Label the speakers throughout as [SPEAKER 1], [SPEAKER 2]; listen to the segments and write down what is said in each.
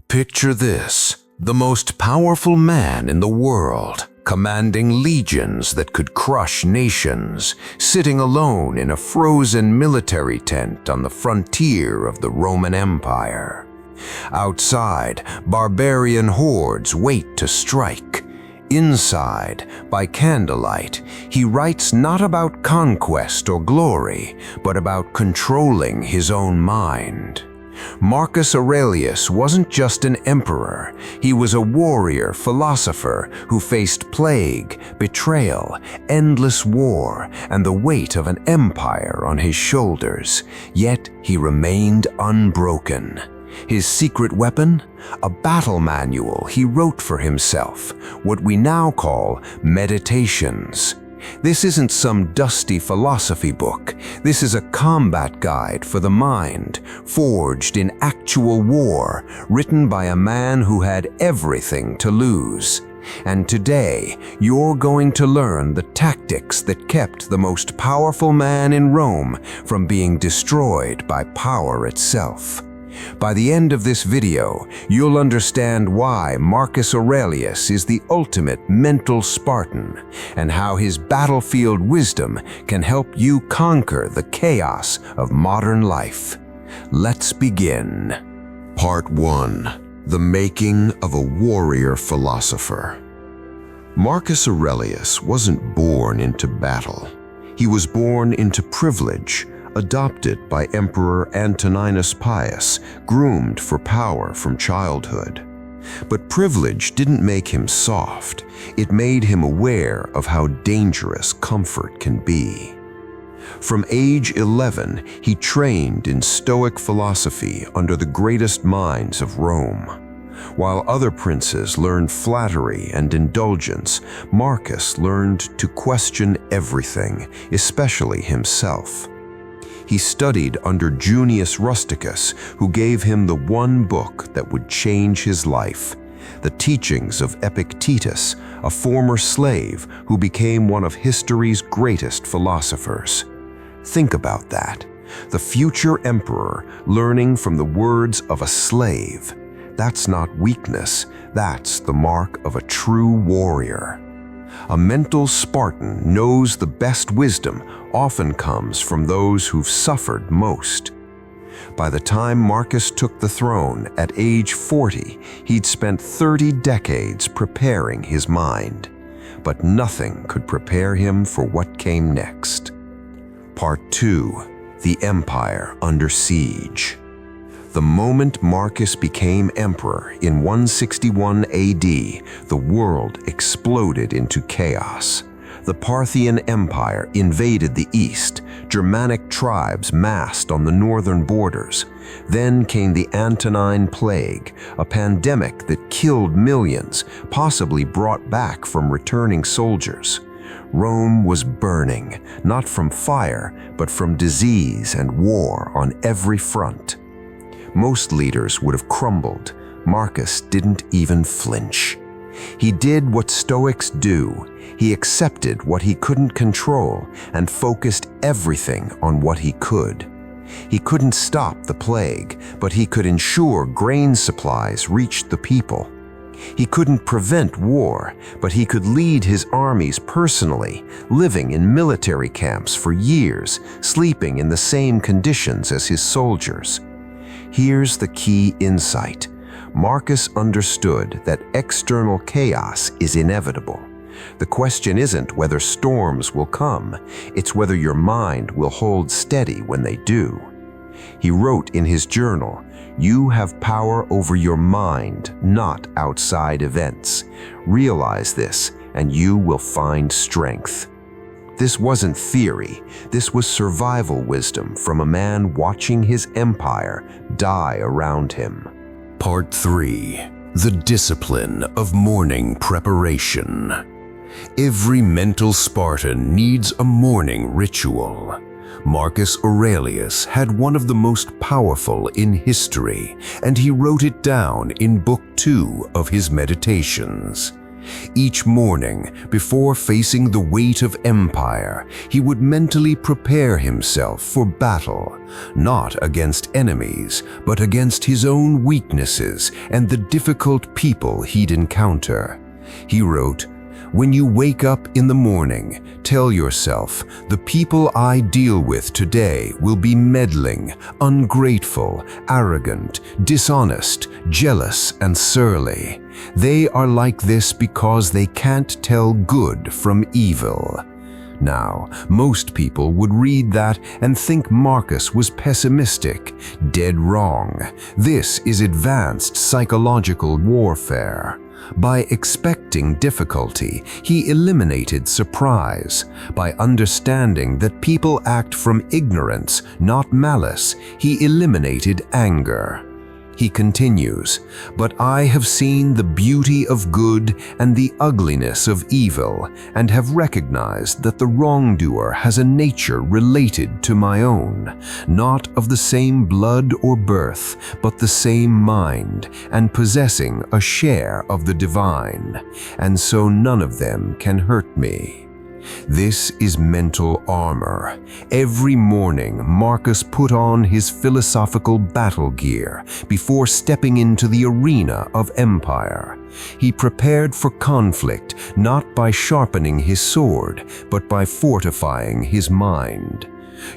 [SPEAKER 1] Picture this, the most powerful man in the world, commanding legions that could crush nations, sitting alone in a frozen military tent on the frontier of the Roman Empire. Outside, barbarian hordes wait to strike. Inside, by candlelight, he writes not about conquest or glory, but about controlling his own mind. Marcus Aurelius wasn't just an emperor, he was a warrior philosopher who faced plague, betrayal, endless war, and the weight of an empire on his shoulders. Yet he remained unbroken. His secret weapon? A battle manual he wrote for himself, what we now call Meditations. This isn't some dusty philosophy book. This is a combat guide for the mind, forged in actual war, written by a man who had everything to lose. And today, you're going to learn the tactics that kept the most powerful man in Rome from being destroyed by power itself. By the end of this video, you'll understand why Marcus Aurelius is the ultimate mental Spartan and how his battlefield wisdom can help you conquer the chaos of modern life. Let's begin. Part 1. The Making of a Warrior Philosopher. Marcus Aurelius wasn't born into battle. He was born into privilege, adopted by Emperor Antoninus Pius, groomed for power from childhood. But privilege didn't make him soft. It made him aware of how dangerous comfort can be. From age 11, he trained in Stoic philosophy under the greatest minds of Rome. While other princes learned flattery and indulgence, Marcus learned to question everything, especially himself. He studied under Junius Rusticus, who gave him the one book that would change his life, the teachings of Epictetus, a former slave who became one of history's greatest philosophers. Think about that. The future emperor learning from the words of a slave. That's not weakness, that's the mark of a true warrior. A mental Spartan knows the best wisdom often comes from those who've suffered most. By the time Marcus took the throne at age 40, he'd spent 30 decades preparing his mind. But nothing could prepare him for what came next. Part 2. The Empire Under Siege. The moment Marcus became emperor in 161 AD, the world exploded into chaos. The Parthian Empire invaded the east, Germanic tribes massed on the northern borders. Then came the Antonine Plague, a pandemic that killed millions, possibly brought back from returning soldiers. Rome was burning, not from fire, but from disease and war on every front. Most leaders would have crumbled. Marcus didn't even flinch. He did what Stoics do. He accepted what he couldn't control and focused everything on what he could. He couldn't stop the plague, but he could ensure grain supplies reached the people. He couldn't prevent war, but he could lead his armies personally, living in military camps for years, sleeping in the same conditions as his soldiers. Here's the key insight. Marcus understood that external chaos is inevitable. The question isn't whether storms will come, it's whether your mind will hold steady when they do. He wrote in his journal, "You have power over your mind, not outside events. Realize this, and you will find strength." This wasn't theory, this was survival wisdom from a man watching his empire die around him. Part 3. The Discipline of Morning Preparation. Every mental Spartan needs a morning ritual. Marcus Aurelius had one of the most powerful in history, and he wrote it down in Book 2 of his Meditations. Each morning, before facing the weight of empire, he would mentally prepare himself for battle, not against enemies, but against his own weaknesses and the difficult people he'd encounter. He wrote, "When you wake up in the morning, tell yourself, the people I deal with today will be meddling, ungrateful, arrogant, dishonest, jealous, and surly. They are like this because they can't tell good from evil." Now, most people would read that and think Marcus was pessimistic. Dead wrong. This is advanced psychological warfare. By expecting difficulty, he eliminated surprise. By understanding that people act from ignorance, not malice, he eliminated anger. He continues, "But I have seen the beauty of good and the ugliness of evil, and have recognized that the wrongdoer has a nature related to my own, not of the same blood or birth, but the same mind, and possessing a share of the divine, and so none of them can hurt me." This is mental armor. Every morning, Marcus put on his philosophical battle gear before stepping into the arena of empire. He prepared for conflict not by sharpening his sword, but by fortifying his mind.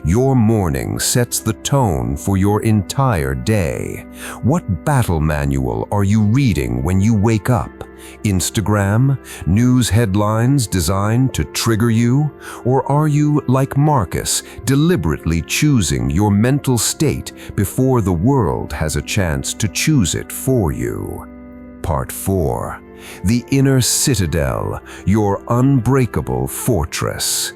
[SPEAKER 1] Your morning sets the tone for your entire day. What battle manual are you reading when you wake up? Instagram? News headlines designed to trigger you? Or are you, like Marcus, deliberately choosing your mental state before the world has a chance to choose it for you? Part 4. The Inner Citadel, Your Unbreakable Fortress.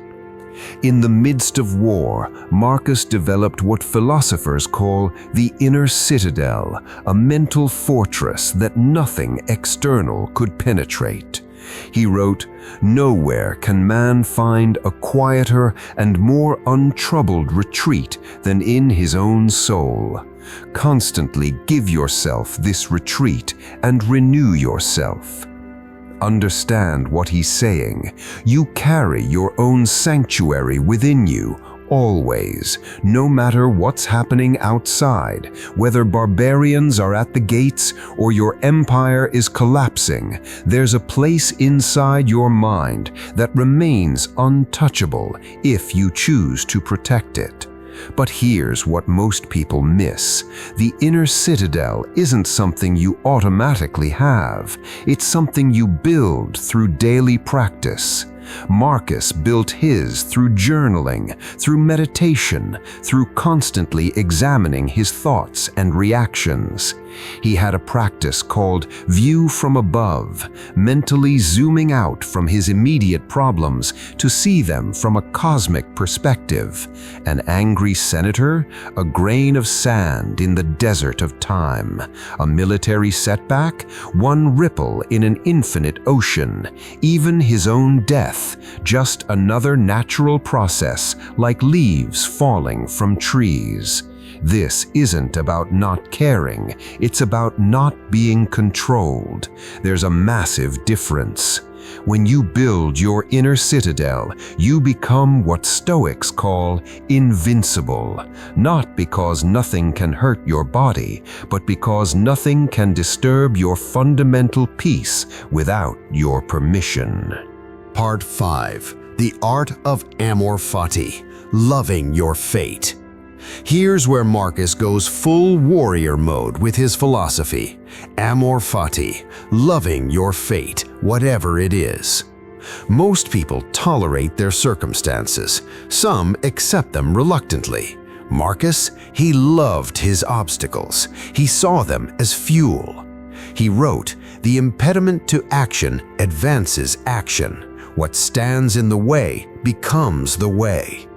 [SPEAKER 1] In the midst of war, Marcus developed what philosophers call the inner citadel, a mental fortress that nothing external could penetrate. He wrote, "Nowhere can man find a quieter and more untroubled retreat than in his own soul. Constantly give yourself this retreat and renew yourself." Understand what he's saying. You carry your own sanctuary within you, always, no matter what's happening outside, whether barbarians are at the gates or your empire is collapsing. There's a place inside your mind that remains untouchable if you choose to protect it. But here's what most people miss. The inner citadel isn't something you automatically have. It's something you build through daily practice. Marcus built his through journaling, through meditation, through constantly examining his thoughts and reactions. He had a practice called view from above, mentally zooming out from his immediate problems to see them from a cosmic perspective. An angry senator, a grain of sand in the desert of time. A military setback, one ripple in an infinite ocean. Even his own death, just another natural process like leaves falling from trees. This isn't about not caring, it's about not being controlled. There's a massive difference. When you build your inner citadel, you become what Stoics call invincible, not because nothing can hurt your body, but because nothing can disturb your fundamental peace without your permission.
[SPEAKER 2] Part 5. The Art of Amor Fati, Loving Your Fate. Here's where Marcus goes full warrior mode with his philosophy. Amor Fati, loving your fate, whatever it is. Most people tolerate their circumstances. Some accept them reluctantly. Marcus, he loved his obstacles. He saw them as fuel. He wrote, "The impediment to action advances action. What stands in the way becomes the way."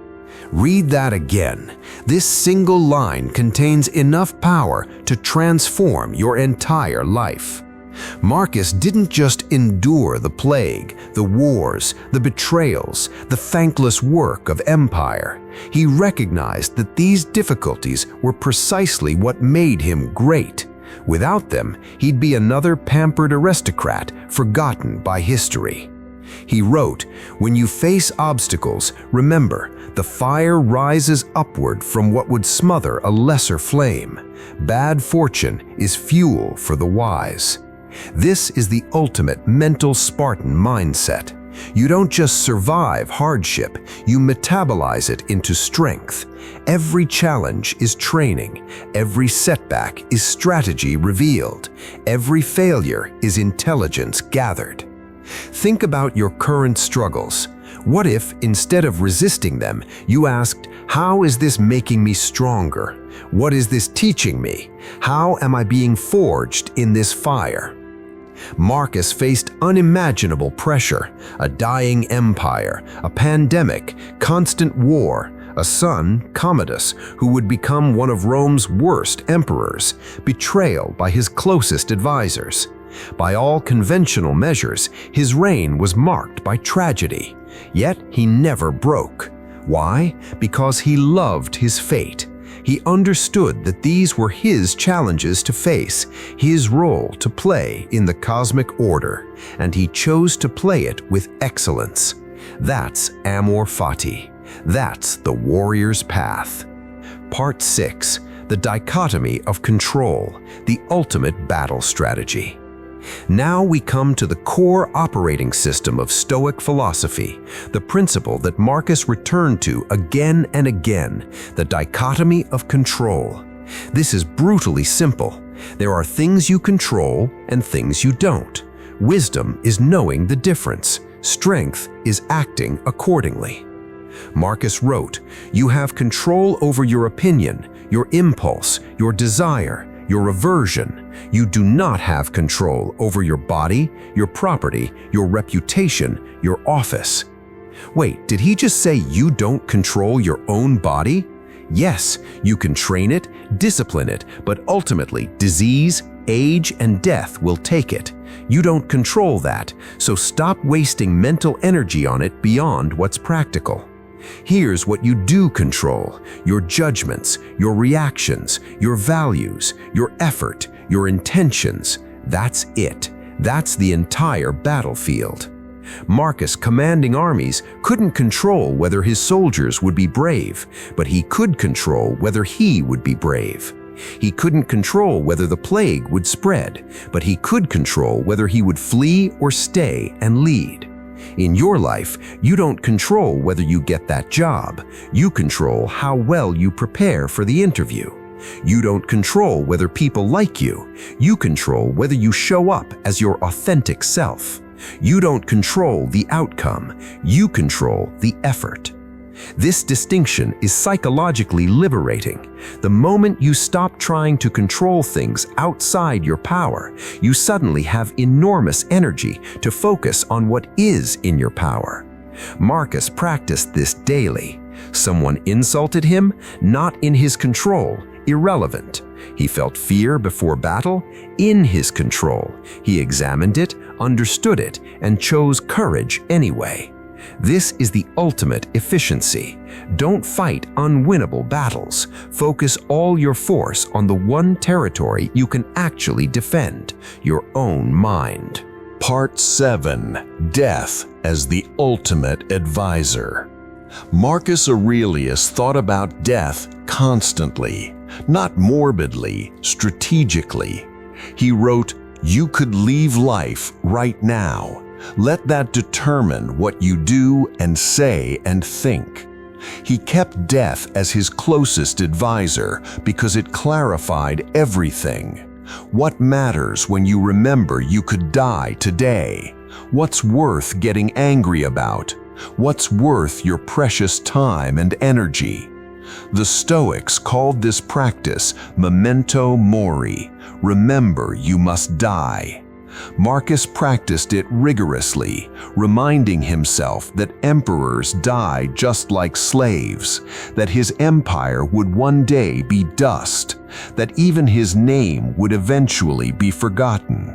[SPEAKER 2] Read that again. This single line contains enough power to transform your entire life. Marcus didn't just endure the plague, the wars, the betrayals, the thankless work of empire. He recognized that these difficulties were precisely what made him great. Without them, he'd be another pampered aristocrat forgotten by history. He wrote, "When you face obstacles, remember, the fire rises upward from what would smother a lesser flame. Bad fortune is fuel for the wise." This is the ultimate mental Spartan mindset. You don't just survive hardship, you metabolize it into strength. Every challenge is training. Every setback is strategy revealed. Every failure is intelligence gathered. Think about your current struggles. What if, instead of resisting them, you asked, "How is this making me stronger? What is this teaching me? How am I being forged in this fire?" Marcus faced unimaginable pressure: a dying empire, a pandemic, constant war, a son, Commodus, who would become one of Rome's worst emperors, betrayal by his closest advisors. By all conventional measures, his reign was marked by tragedy. Yet he never broke. Why? Because he loved his fate. He understood that these were his challenges to face, his role to play in the cosmic order, and he chose to play it with excellence. That's Amor Fati. That's the warrior's path. Part 6. The Dichotomy of Control, the ultimate battle strategy. Now we come to the core operating system of Stoic philosophy, the principle that Marcus returned to again and again, the dichotomy of control. This is brutally simple. There are things you control and things you don't. Wisdom is knowing the difference. Strength is acting accordingly. Marcus wrote, "You have control over your opinion, your impulse, your desire, your aversion. You do not have control over your body, your property, your reputation, your office." Wait, did he just say you don't control your own body? Yes, you can train it, discipline it, but ultimately disease, age, and death will take it. You don't control that, so stop wasting mental energy on it beyond what's practical. Here's what you do control: your judgments, your reactions, your values, your effort, your intentions. That's it. That's the entire battlefield. Marcus, commanding armies, couldn't control whether his soldiers would be brave, but he could control whether he would be brave. He couldn't control whether the plague would spread, but he could control whether he would flee or stay and lead. In your life, you don't control whether you get that job. You control how well you prepare for the interview. You don't control whether people like you. You control whether you show up as your authentic self. You don't control the outcome. You control the effort. This distinction is psychologically liberating. The moment you stop trying to control things outside your power, you suddenly have enormous energy to focus on what is in your power. Marcus practiced this daily. Someone insulted him, not in his control, irrelevant. He felt fear before battle, in his control. He examined it, understood it, and chose courage anyway. This is the ultimate efficiency. Don't fight unwinnable battles. Focus all your force on the one territory you can actually defend, your own mind.
[SPEAKER 1] Part 7. Death as the ultimate advisor. Marcus Aurelius thought about death constantly, not morbidly, strategically. He wrote, "You could leave life right now. Let that determine what you do and say and think." He kept death as his closest advisor because it clarified everything. What matters when you remember you could die today? What's worth getting angry about? What's worth your precious time and energy? The Stoics called this practice Memento Mori. Remember you must die. Marcus practiced it rigorously, reminding himself that emperors die just like slaves, that his empire would one day be dust, that even his name would eventually be forgotten.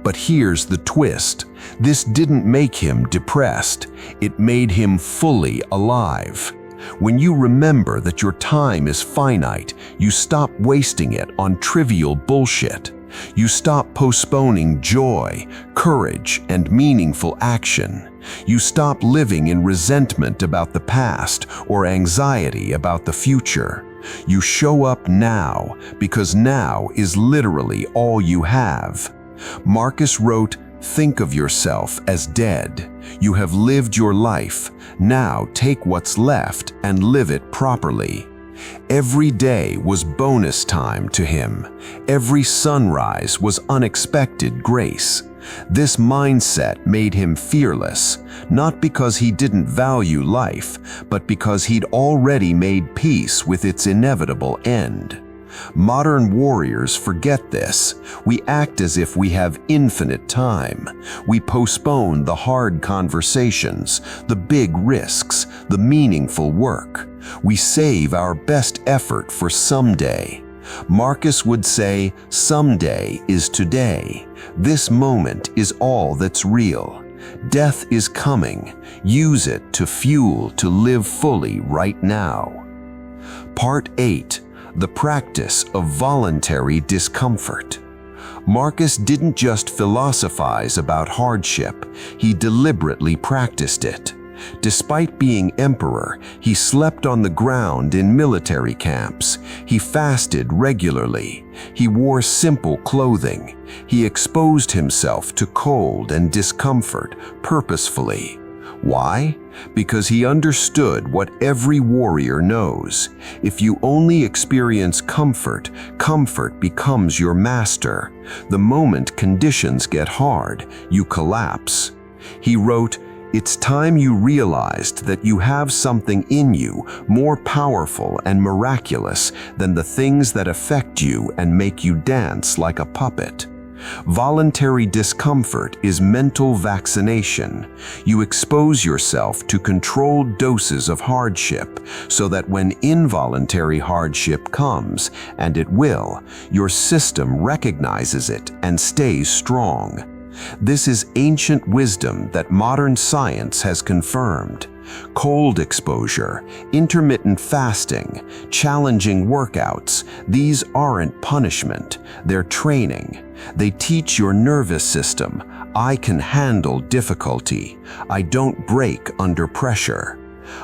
[SPEAKER 1] But here's the twist. This didn't make him depressed. It made him fully alive. When you remember that your time is finite, you stop wasting it on trivial bullshit.
[SPEAKER 2] You stop postponing joy, courage, and meaningful action. You stop living in resentment about the past or anxiety about the future. You show up now because now is literally all you have. Marcus wrote, "Think of yourself as dead. You have lived your life. Now take what's left and live it properly." Every day was bonus time to him. Every sunrise was unexpected grace. This mindset made him fearless, not because he didn't value life, but because he'd already made peace with its inevitable end. Modern warriors forget this. We act as if we have infinite time. We postpone the hard conversations, the big risks, the meaningful work. We save our best effort for someday. Marcus would say, someday is today. This moment is all that's real. Death is coming. Use it to fuel to live fully right now. Part 8. The practice of voluntary discomfort. Marcus didn't just philosophize about hardship, he deliberately practiced it. Despite being emperor, he slept on the ground in military camps. He fasted regularly. He wore simple clothing. He exposed himself to cold and discomfort purposefully. Why? Because he understood what every warrior knows. If you only experience comfort, comfort becomes your master. The moment conditions get hard, you collapse. He wrote, "It's time you realized that you have something in you more powerful and miraculous than the things that affect you and make you dance like a puppet." Voluntary discomfort is mental vaccination. You expose yourself to controlled doses of hardship so that when involuntary hardship comes, and it will, your system recognizes it and stays strong. This is ancient wisdom that modern science has confirmed. Cold exposure, intermittent fasting, challenging workouts, these aren't punishment, they're training. They teach your nervous system, I can handle difficulty. I don't break under pressure.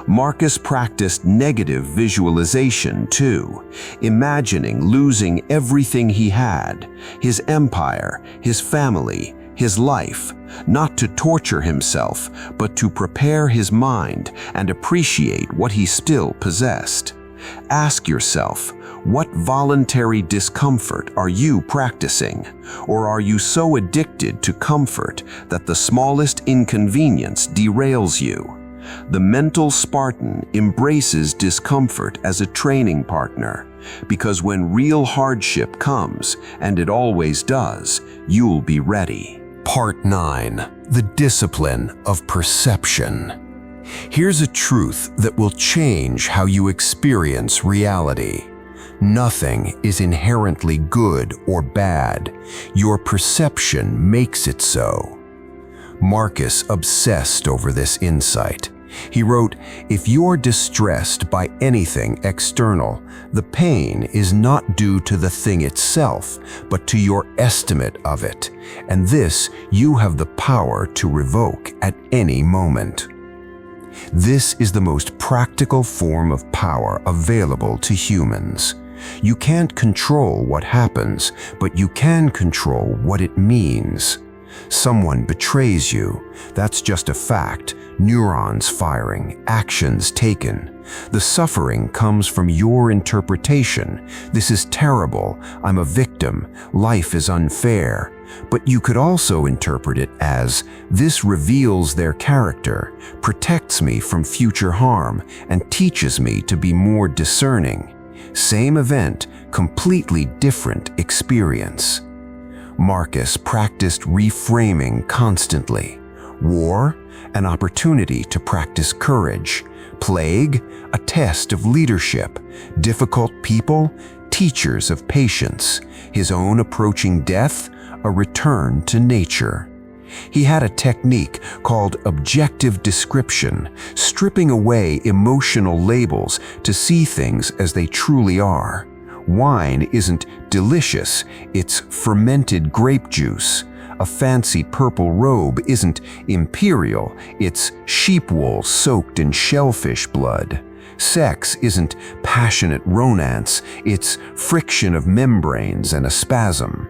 [SPEAKER 2] Marcus practiced negative visualization too, imagining losing everything he had, his empire, his family, his life, not to torture himself, but to prepare his mind and appreciate what he still possessed. Ask yourself, what voluntary discomfort are you practicing? Or are you so addicted to comfort that the smallest inconvenience derails you? The mental Spartan embraces discomfort as a training partner, because when real hardship comes, and it always does, you'll be ready. Part 9. The discipline of perception. Here's a truth that will change how you experience reality. Nothing is inherently good or bad. Your perception makes it so. Marcus obsessed over this insight. He wrote, "If you're distressed by anything external, the pain is not due to the thing itself, but to your estimate of it, and this you have the power to revoke at any moment." This is the most practical form of power available to humans. You can't control what happens, but you can control what it means. Someone betrays you. That's just a fact. Neurons firing, actions taken. The suffering comes from your interpretation. This is terrible. I'm a victim. Life is unfair. But you could also interpret it as, this reveals their character, protects me from future harm, and teaches me to be more discerning. Same event, completely different experience. Marcus practiced reframing constantly. War, an opportunity to practice courage. Plague, a test of leadership. Difficult people, teachers of patience. His own approaching death, a return to nature. He had a technique called objective description, stripping away emotional labels to see things as they truly are.
[SPEAKER 1] Wine isn't delicious, it's fermented grape juice. A fancy purple robe isn't imperial, it's sheep wool soaked in shellfish blood. Sex isn't passionate romance, it's friction of membranes and a spasm.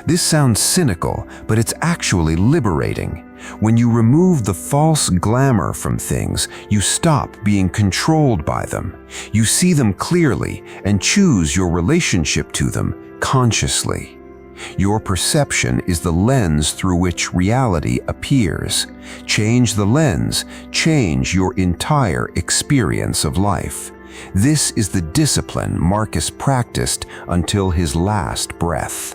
[SPEAKER 1] This sounds cynical, but it's actually liberating. When you remove the false glamour from things, you stop being controlled by them. You see them clearly and choose your relationship to them consciously. Your perception is the lens through which reality appears. Change the lens, change your entire experience of life. This is the discipline Marcus practiced until his last breath.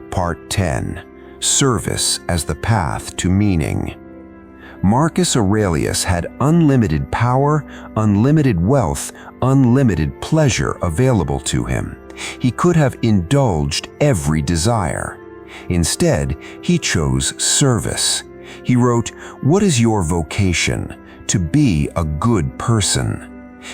[SPEAKER 1] Part 10. Service as the path to meaning. Marcus Aurelius had unlimited power, unlimited wealth, unlimited pleasure available to him. He could have indulged every desire. Instead, he chose service. He wrote, "What is your vocation? To be a good person."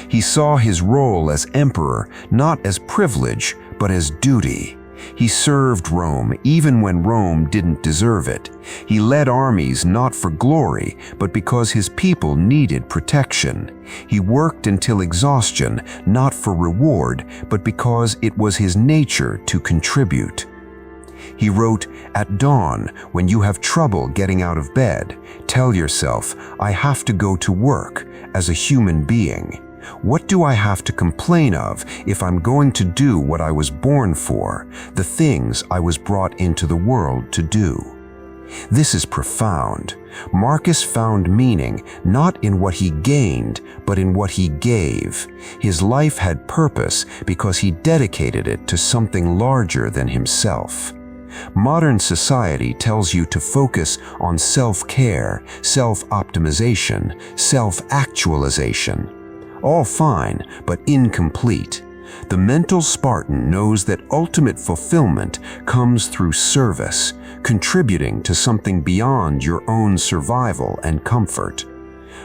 [SPEAKER 1] He saw his role as emperor not as privilege, but as duty. He served Rome even when Rome didn't deserve it. He led armies not for glory, but because his people needed protection. He worked until exhaustion, not for reward, but because it was his nature to contribute. He wrote, "At dawn, when you have trouble getting out of bed, tell yourself, I have to go to work as a human being. What do I have to complain of if I'm going to do what I was born for, the things I was brought into the world to do?" This is profound. Marcus found meaning not in what he gained, but in what he gave. His life had purpose because he dedicated it to something larger than himself. Modern society tells you to focus on self-care, self-optimization, self-actualization. All fine, but incomplete. The mental Spartan knows that ultimate fulfillment comes through service, contributing to something beyond your own survival and comfort.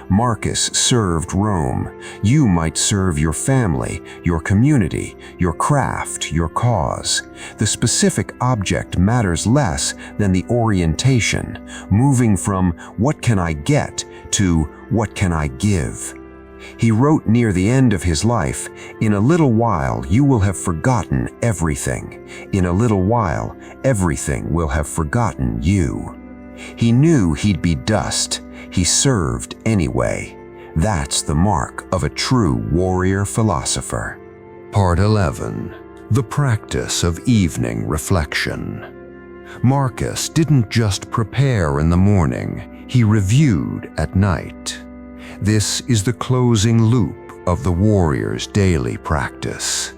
[SPEAKER 1] Marcus served Rome. You might serve your family, your community, your craft, your cause. The specific object matters less than the orientation, moving from "what can I get" to "what can I give?" He wrote near the end of his life, "In a little while you will have forgotten everything. In a little while, everything will have forgotten you." He knew he'd be dust. He served anyway. That's the mark of a true warrior philosopher. Part 11. The practice of evening reflection. Marcus didn't just prepare in the morning, he reviewed at night. This is the closing loop of the warrior's daily practice.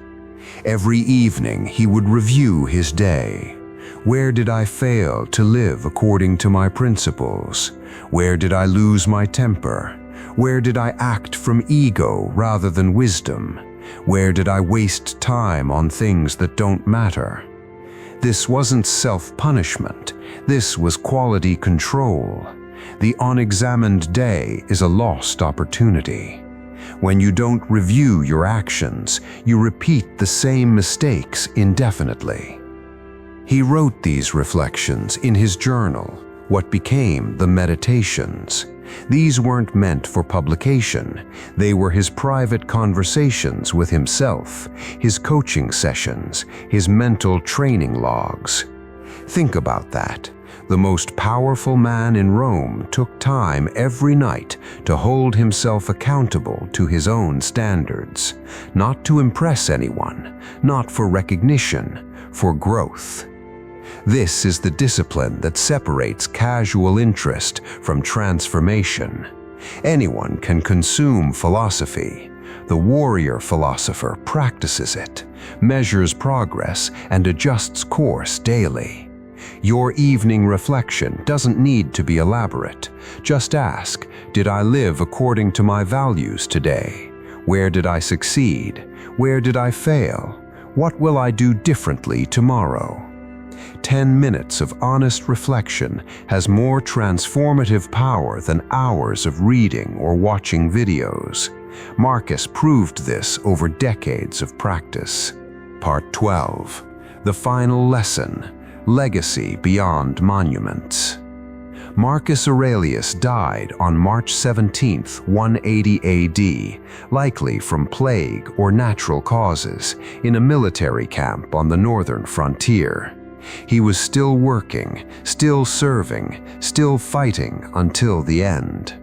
[SPEAKER 1] Every evening he would review his day. Where did I fail to live according to my principles? Where did I lose my temper? Where did I act from ego rather than wisdom? Where did I waste time on things that don't matter? This wasn't self-punishment. This was quality control. The unexamined day is a lost opportunity. When you don't review your actions, you repeat the same mistakes indefinitely. He wrote these reflections in his journal, what became the Meditations. These weren't meant for publication. They were his private conversations with himself, his coaching sessions, his mental training logs. Think about that. The most powerful man in Rome took time every night to hold himself accountable to his own standards, not to impress anyone, not for recognition, for growth. This is the discipline that separates casual interest from transformation. Anyone can consume philosophy. The warrior philosopher practices it, measures progress, and adjusts course daily. Your evening reflection doesn't need to be elaborate. Just ask, did I live according to my values today? Where did I succeed? Where did I fail? What will I do differently tomorrow? 10 minutes of honest reflection has more transformative power than hours of reading or watching videos. Marcus proved this over decades of practice. Part 12. The Final Lesson. Legacy Beyond Monuments. Marcus Aurelius died on March 17, 180 AD, likely from plague or natural causes, in a military camp on the northern frontier. He was still working, still serving, still fighting until the end.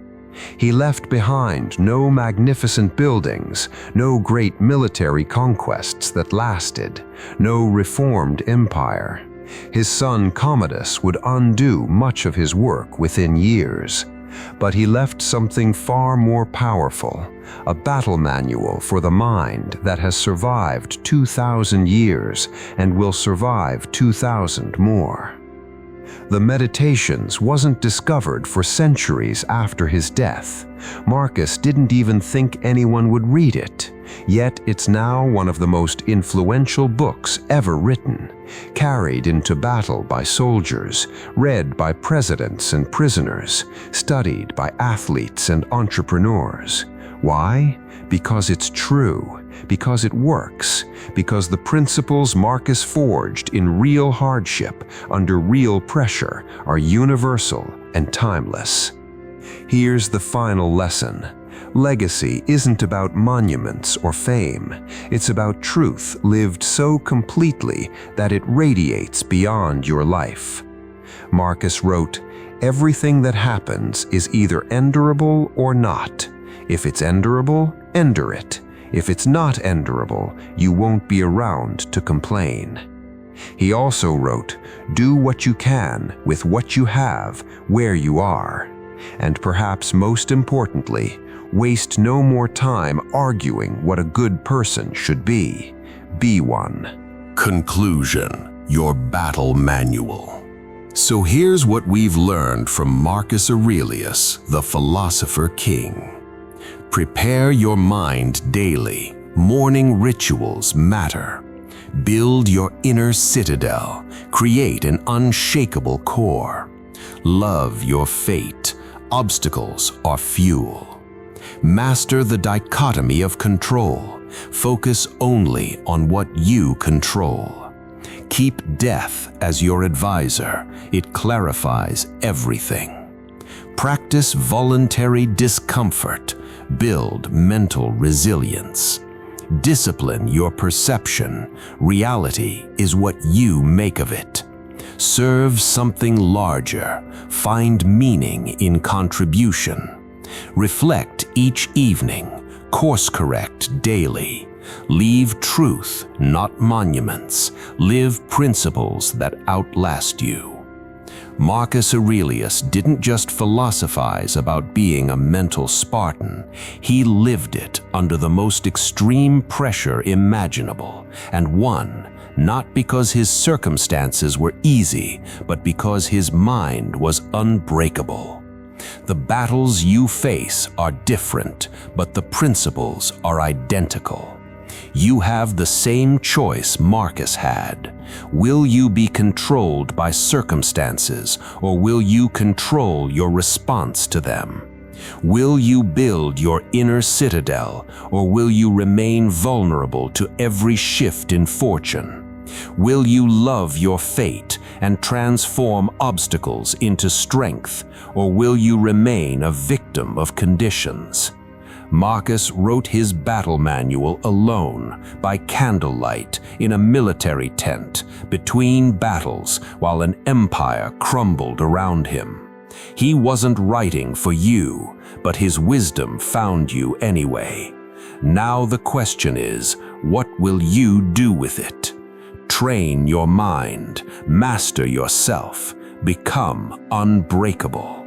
[SPEAKER 1] He left behind no magnificent buildings, no great military conquests that lasted, no reformed empire. His son Commodus would undo much of his work within years. But he left something far more powerful, a battle manual for the mind that has survived 2,000 years and will survive 2,000 more. The Meditations wasn't discovered for centuries after his death. Marcus didn't even think anyone would read it. Yet it's now one of the most influential books ever written, carried into battle by soldiers, read by presidents and prisoners, studied by athletes and entrepreneurs. Why? Because it's true, because it works, because the principles Marcus forged in real hardship, under real pressure, are universal and timeless. Here's the final lesson. Legacy isn't about monuments or fame. It's about truth lived so completely that it radiates beyond your life. Marcus wrote, "Everything that happens is either endurable or not. If it's endurable, endure it. If it's not endurable, you won't be around to complain." He also wrote, "Do what you can with what you have where you are." And perhaps most importantly, waste no more time arguing what a good person should be. Be one.
[SPEAKER 2] Conclusion: your battle manual. So here's what we've learned from Marcus Aurelius, the philosopher king. Prepare your mind daily. Morning rituals matter. Build your inner citadel. Create an unshakable core. Love your fate. Obstacles are fuel. Master the dichotomy of control. Focus only on what you control. Keep death as your advisor. It clarifies everything. Practice voluntary discomfort. Build mental resilience. Discipline your perception. Reality is what you make of it. Serve something larger. Find meaning in contribution. Reflect each evening. Course correct daily. Leave truth, not monuments. Live principles that outlast you. Marcus Aurelius didn't just philosophize about being a mental Spartan. He lived it under the most extreme pressure imaginable, and won, not because his circumstances were easy, but because his mind was unbreakable. The battles you face are different, but the principles are identical. You have the same choice Marcus had. Will you be controlled by circumstances, or will you control your response to them? Will you build your inner citadel, or will you remain vulnerable to every shift in fortune? Will you love your fate and transform obstacles into strength, or will you remain a victim of conditions? Marcus wrote his battle manual alone, by candlelight, in a military tent, between battles, while an empire crumbled around him. He wasn't writing for you, but his wisdom found you anyway. Now the question is, what will you do with it? Train your mind, master yourself, become unbreakable.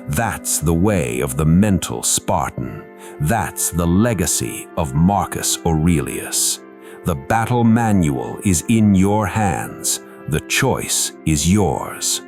[SPEAKER 2] That's the way of the mental Spartan. That's the legacy of Marcus Aurelius. The battle manual is in your hands. The choice is yours.